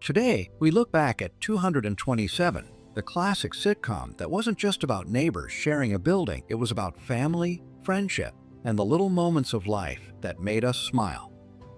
Today, we look back at 227, the classic sitcom that wasn't just about neighbors sharing a building, it was about family, friendship, and the little moments of life that made us smile.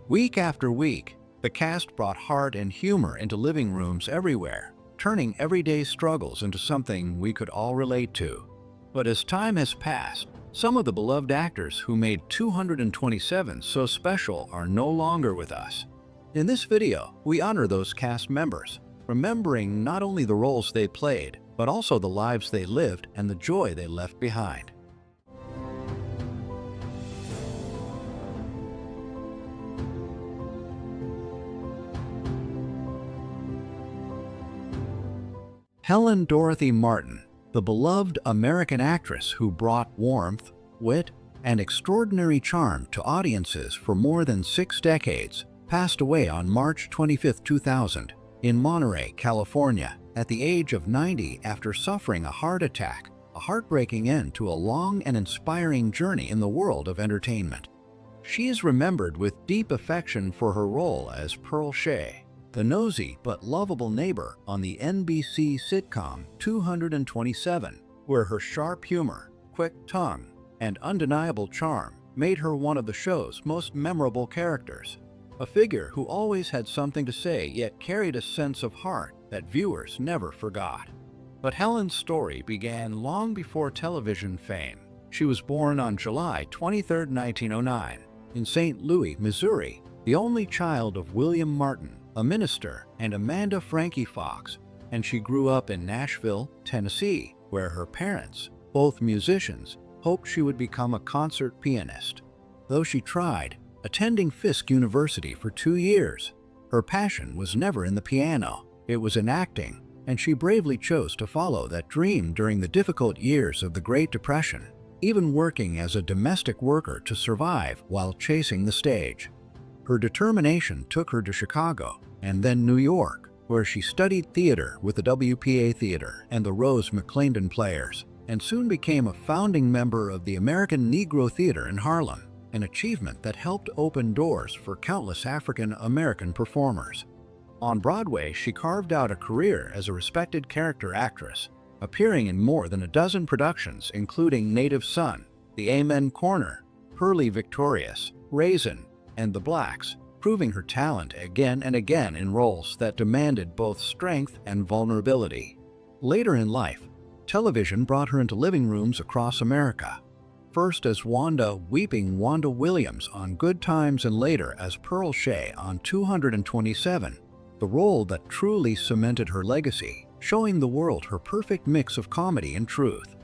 Week after week, the cast brought heart and humor into living rooms everywhere, turning everyday struggles into something we could all relate to. But as time has passed, some of the beloved actors who made 227 so special are no longer with us. In this video, we honor those cast members, remembering not only the roles they played, but also the lives they lived and the joy they left behind. Helen Dorothy Martin, the beloved American actress who brought warmth, wit, and extraordinary charm to audiences for more than 6 decades, passed away on March 25, 2000, in Monterey, California, at the age of 90 after suffering a heart attack, a heartbreaking end to a long and inspiring journey in the world of entertainment. She is remembered with deep affection for her role as Pearl Shay, the nosy but lovable neighbor on the NBC sitcom 227, where her sharp humor, quick tongue, and undeniable charm made her one of the show's most memorable characters. A figure who always had something to say yet carried a sense of heart that viewers never forgot. But Helen's story began long before television fame. She was born on July 23, 1909, in St. Louis, Missouri, the only child of William Martin, a minister, and Amanda Frankie Fox, and she grew up in Nashville, Tennessee, where her parents, both musicians, hoped she would become a concert pianist. Though she tried, attending Fisk University for 2 years, her passion was never in the piano, it was in acting, and she bravely chose to follow that dream during the difficult years of the Great Depression, even working as a domestic worker to survive while chasing the stage. Her determination took her to Chicago and then New York, where she studied theater with the WPA Theater and the Rose McClendon Players, and soon became a founding member of the American Negro Theater in Harlem, an achievement that helped open doors for countless African American performers. On Broadway, she carved out a career as a respected character actress, appearing in more than a dozen productions including Native Son, The Amen Corner, Pearly Victorious, Raisin, and The Blacks, proving her talent again and again in roles that demanded both strength and vulnerability. Later in life, television brought her into living rooms across America, first as Weeping Wanda Williams on Good Times and later as Pearl Shay on 227, the role that truly cemented her legacy, showing the world her perfect mix of comedy and truth.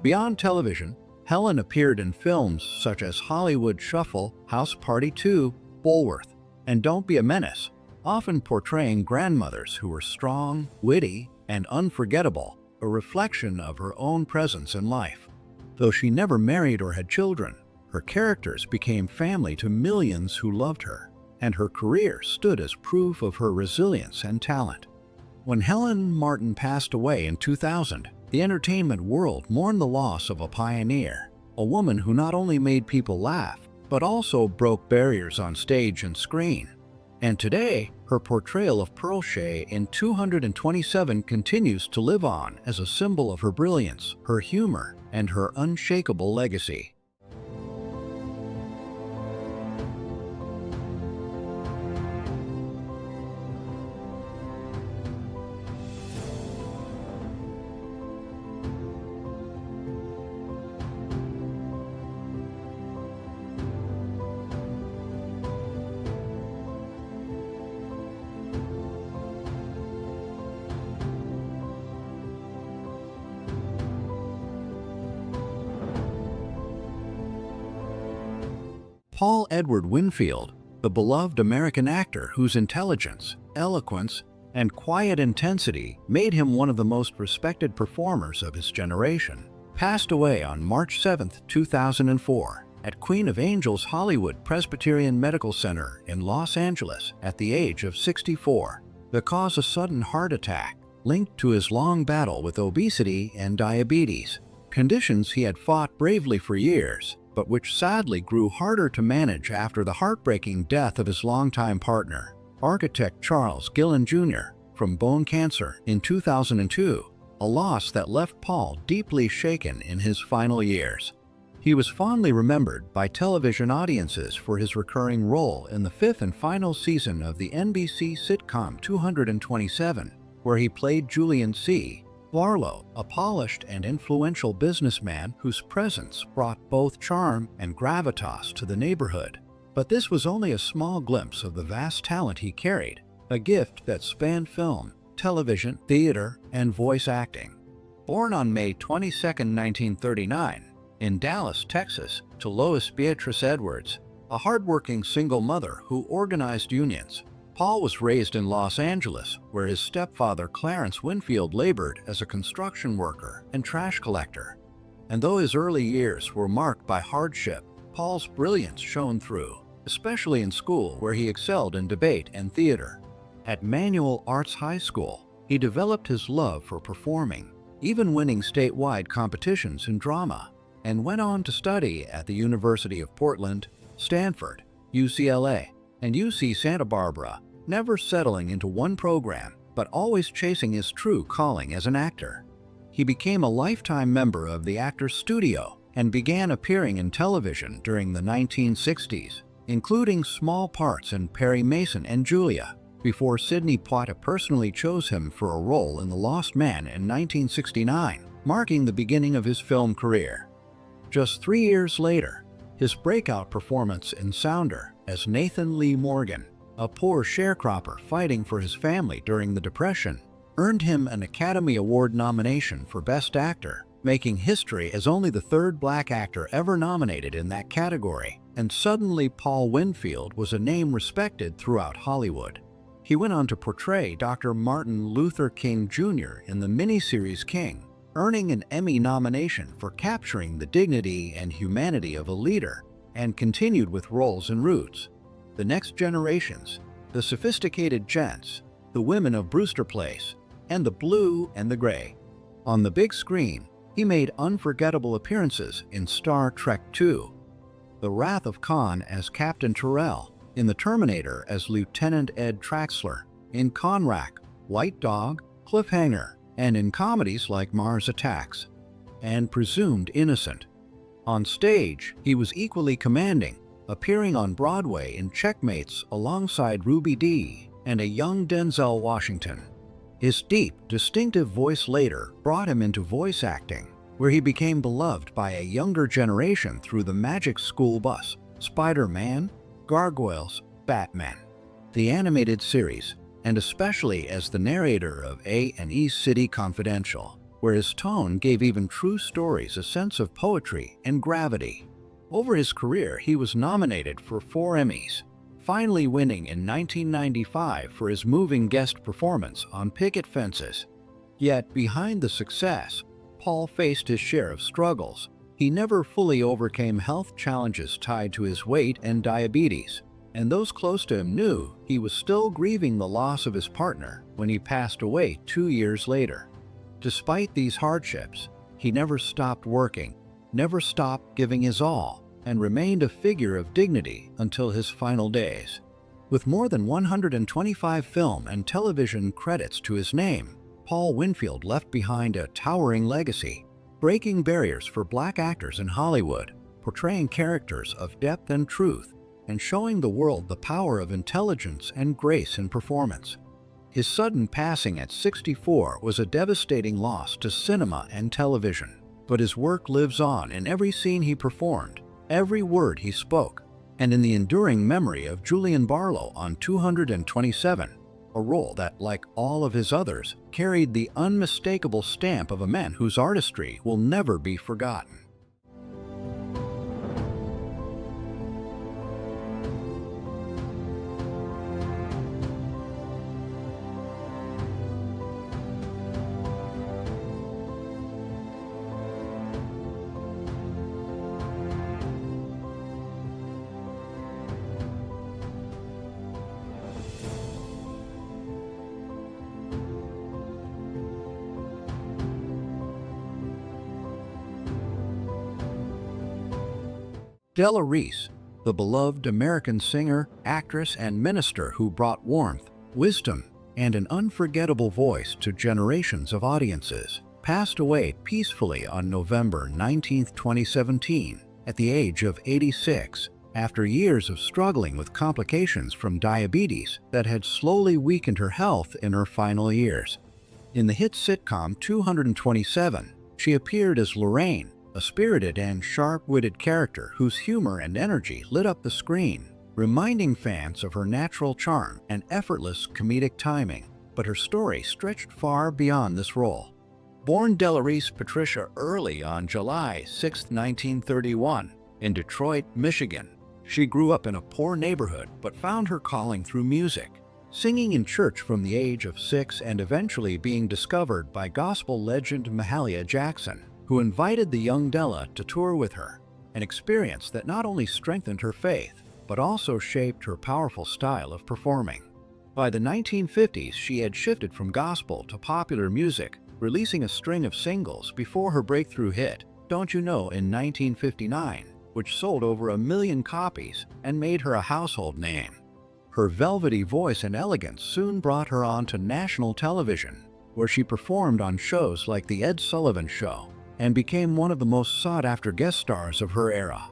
Beyond television, Helen appeared in films such as Hollywood Shuffle, House Party 2, Bulworth, and Don't Be a Menace, often portraying grandmothers who were strong, witty, and unforgettable, a reflection of her own presence in life. Though she never married or had children, her characters became family to millions who loved her, and her career stood as proof of her resilience and talent. When Helen Martin passed away in 2000, the entertainment world mourned the loss of a pioneer, a woman who not only made people laugh, but also broke barriers on stage and screen. And today, her portrayal of Pearl Shay in 227 continues to live on as a symbol of her brilliance, her humor, and her unshakable legacy. Paul Edward Winfield, the beloved American actor whose intelligence, eloquence, and quiet intensity made him one of the most respected performers of his generation, passed away on March 7, 2004, at Queen of Angels Hollywood Presbyterian Medical Center in Los Angeles at the age of 64. The cause, a sudden heart attack, linked to his long battle with obesity and diabetes, conditions he had fought bravely for years, but which sadly grew harder to manage after the heartbreaking death of his longtime partner. architect Charles Gillen Jr. from bone cancer in 2002, a loss that left Paul deeply shaken in his final years. He was fondly remembered by television audiences for his recurring role in the fifth and final season of the NBC sitcom 227, where he played Julian Barlow, a polished and influential businessman whose presence brought both charm and gravitas to the neighborhood. But this was only a small glimpse of the vast talent he carried, a gift that spanned film, television, theater, and voice acting. Born on May 22, 1939, in Dallas, Texas, to Lois Beatrice Edwards, a hardworking single mother who organized unions, Paul was raised in Los Angeles, where his stepfather Clarence Winfield labored as a construction worker and trash collector. And though his early years were marked by hardship, Paul's brilliance shone through, especially in school where he excelled in debate and theater. At Manual Arts High School, he developed his love for performing, even winning statewide competitions in drama, and went on to study at the University of Portland, Stanford, UCLA, and UC Santa Barbara, never settling into one program, but always chasing his true calling as an actor. He became a lifetime member of the Actors Studio and began appearing in television during the 1960s, including small parts in Perry Mason and Julia, before Sidney Poitier personally chose him for a role in The Lost Man in 1969, marking the beginning of his film career. Just 3 years later, his breakout performance in Sounder as Nathan Lee Morgan, a poor sharecropper fighting for his family during the Depression, earned him an Academy Award nomination for Best Actor, making history as only the third black actor ever nominated in that category, and suddenly Paul Winfield was a name respected throughout Hollywood. He went on to portray Dr. Martin Luther King Jr. in the miniseries King, earning an Emmy nomination for capturing the dignity and humanity of a leader, and continued with roles in Roots, The Next Generations, The Sophisticated Gents, The Women of Brewster Place, and The Blue and the Gray. On the big screen, he made unforgettable appearances in Star Trek II, The Wrath of Khan as Captain Terrell, in The Terminator as Lieutenant Ed Traxler, in Conrack, White Dog, Cliffhanger, and in comedies like Mars Attacks and Presumed Innocent. On stage, he was equally commanding, appearing on Broadway in Checkmates alongside Ruby Dee and a young Denzel Washington. His deep, distinctive voice later brought him into voice acting, where he became beloved by a younger generation through The Magic School Bus, Spider-Man, Gargoyles, Batman, the animated series, and especially as the narrator of A&E City Confidential, where his tone gave even true stories a sense of poetry and gravity. Over his career, he was nominated for 4 Emmys, finally winning in 1995 for his moving guest performance on Picket Fences. Yet, behind the success, Paul faced his share of struggles. He never fully overcame health challenges tied to his weight and diabetes, and those close to him knew he was still grieving the loss of his partner when he passed away 2 years later. Despite these hardships, he never stopped working, never stopped giving his all, and remained a figure of dignity until his final days. With more than 125 film and television credits to his name, Paul Winfield left behind a towering legacy, breaking barriers for black actors in Hollywood, portraying characters of depth and truth, and showing the world the power of intelligence and grace in performance. His sudden passing at 64 was a devastating loss to cinema and television, but his work lives on in every scene he performed, every word he spoke, and in the enduring memory of Julian Barlow on 227, a role that, like all of his others, carried the unmistakable stamp of a man whose artistry will never be forgotten. Della Reese, the beloved American singer, actress, and minister who brought warmth, wisdom, and an unforgettable voice to generations of audiences, passed away peacefully on November 19, 2017, at the age of 86, after years of struggling with complications from diabetes that had slowly weakened her health in her final years. In the hit sitcom 227, she appeared as Lorraine, a spirited and sharp-witted character whose humor and energy lit up the screen, reminding fans of her natural charm and effortless comedic timing. But her story stretched far beyond this role. Born Della Reese Patricia Early on July 6, 1931, in Detroit, Michigan, she grew up in a poor neighborhood but found her calling through music, singing in church from the age of 6 and eventually being discovered by gospel legend Mahalia Jackson, who invited the young Della to tour with her, an experience that not only strengthened her faith, but also shaped her powerful style of performing. By the 1950s, she had shifted from gospel to popular music, releasing a string of singles before her breakthrough hit, Don't You Know, in 1959, which sold over 1 million copies and made her a household name. Her velvety voice and elegance soon brought her onto national television, where she performed on shows like The Ed Sullivan Show and became one of the most sought-after guest stars of her era.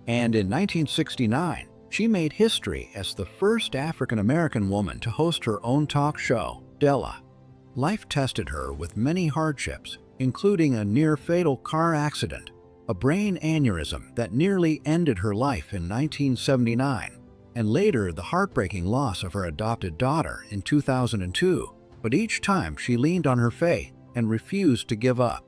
And in 1969, she made history as the first African-American woman to host her own talk show, Della. Life tested her with many hardships, including a near-fatal car accident, a brain aneurysm that nearly ended her life in 1979, and later the heartbreaking loss of her adopted daughter in 2002. But each time she leaned on her faith and refused to give up.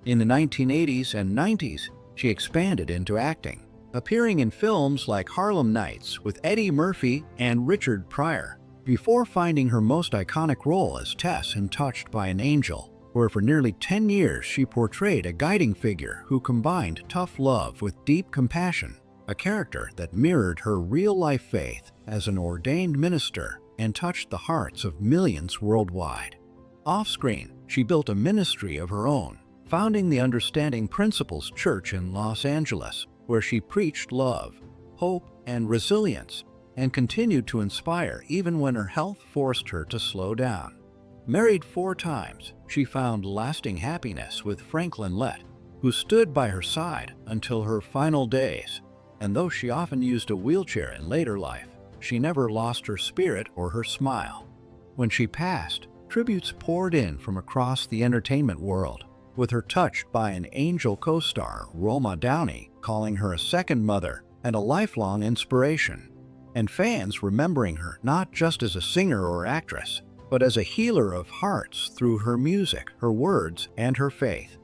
In the 1980s and 90s, she expanded into acting, appearing in films like Harlem Nights with Eddie Murphy and Richard Pryor, before finding her most iconic role as Tess in Touched by an Angel, where for nearly 10 years she portrayed a guiding figure who combined tough love with deep compassion, a character that mirrored her real-life faith as an ordained minister and touched the hearts of millions worldwide. Off-screen, she built a ministry of her own, founding the Understanding Principles Church in Los Angeles, where she preached love, hope, and resilience, and continued to inspire even when her health forced her to slow down. Married 4 times, she found lasting happiness with Franklin Lett, who stood by her side until her final days. And though she often used a wheelchair in later life, she never lost her spirit or her smile. When she passed, tributes poured in from across the entertainment world, with her Touched by an Angel co-star Roma Downey calling her a second mother and a lifelong inspiration, and fans remembering her not just as a singer or actress, but as a healer of hearts through her music, her words, and her faith.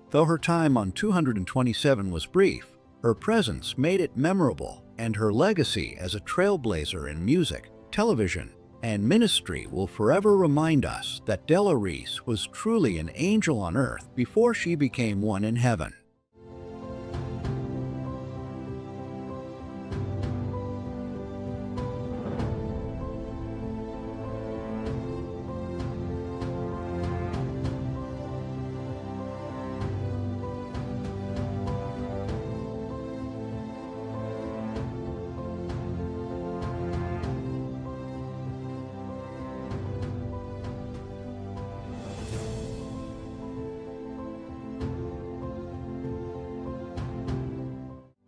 Though her time on 227 was brief, her presence made it memorable, and her legacy as a trailblazer in music, television, and ministry will forever remind us that Della Reese was truly an angel on earth before she became one in heaven.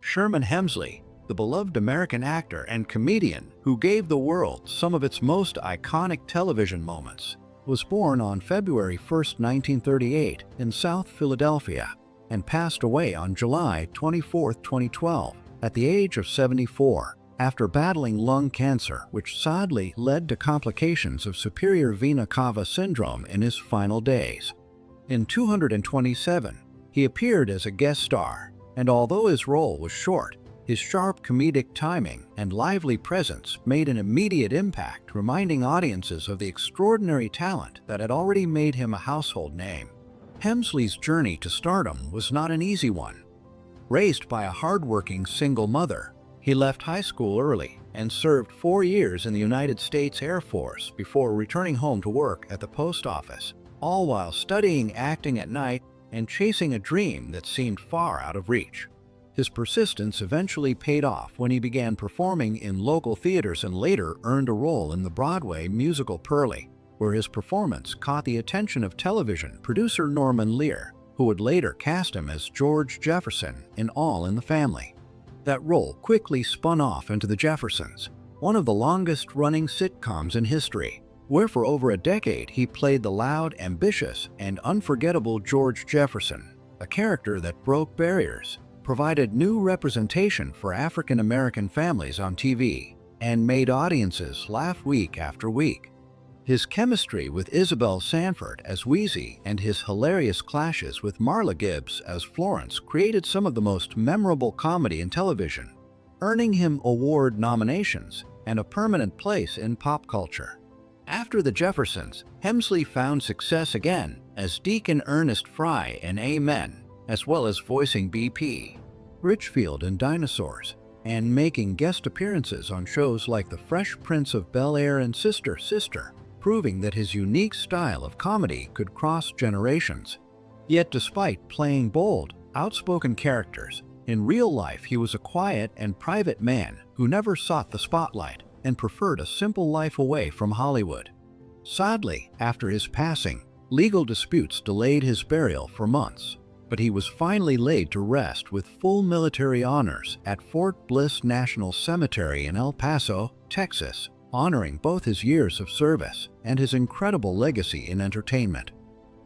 Sherman Hemsley, the beloved American actor and comedian who gave the world some of its most iconic television moments, was born on February 1, 1938, in South Philadelphia, and passed away on July 24, 2012, at the age of 74, after battling lung cancer, which sadly led to complications of superior vena cava syndrome in his final days. In 227, he appeared as a guest star, and although his role was short, his sharp comedic timing and lively presence made an immediate impact, reminding audiences of the extraordinary talent that had already made him a household name. Hemsley's journey to stardom was not an easy one. Raised by a hardworking single mother, he left high school early and served 4 years in the United States Air Force before returning home to work at the post office, all while studying acting at night and chasing a dream that seemed far out of reach. His persistence eventually paid off when he began performing in local theaters and later earned a role in the Broadway musical Pearl Shay, where his performance caught the attention of television producer Norman Lear, who would later cast him as George Jefferson in All in the Family. That role quickly spun off into The Jeffersons, one of the longest-running sitcoms in history, where for over a decade he played the loud, ambitious, and unforgettable George Jefferson, a character that broke barriers, provided new representation for African American families on TV, and made audiences laugh week after week. His chemistry with Isabel Sanford as Wheezy and his hilarious clashes with Marla Gibbs as Florence created some of the most memorable comedy in television, earning him award nominations and a permanent place in pop culture. After The Jeffersons, Hemsley found success again as Deacon Ernest Fry in Amen, as well as voicing BP Richfield in Dinosaurs, and making guest appearances on shows like The Fresh Prince of Bel-Air and Sister, proving that his unique style of comedy could cross generations. Yet despite playing bold, outspoken characters, in real life he was a quiet and private man who never sought the spotlight and preferred a simple life away from Hollywood. Sadly, after his passing, legal disputes delayed his burial for months, but he was finally laid to rest with full military honors at Fort Bliss National Cemetery in El Paso, Texas, honoring both his years of service and his incredible legacy in entertainment.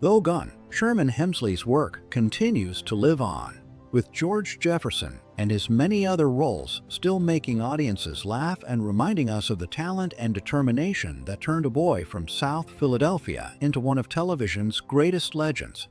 Though gone, Sherman Hemsley's work continues to live on, with George Jefferson and his many other roles still making audiences laugh and reminding us of the talent and determination that turned a boy from South Philadelphia into one of television's greatest legends.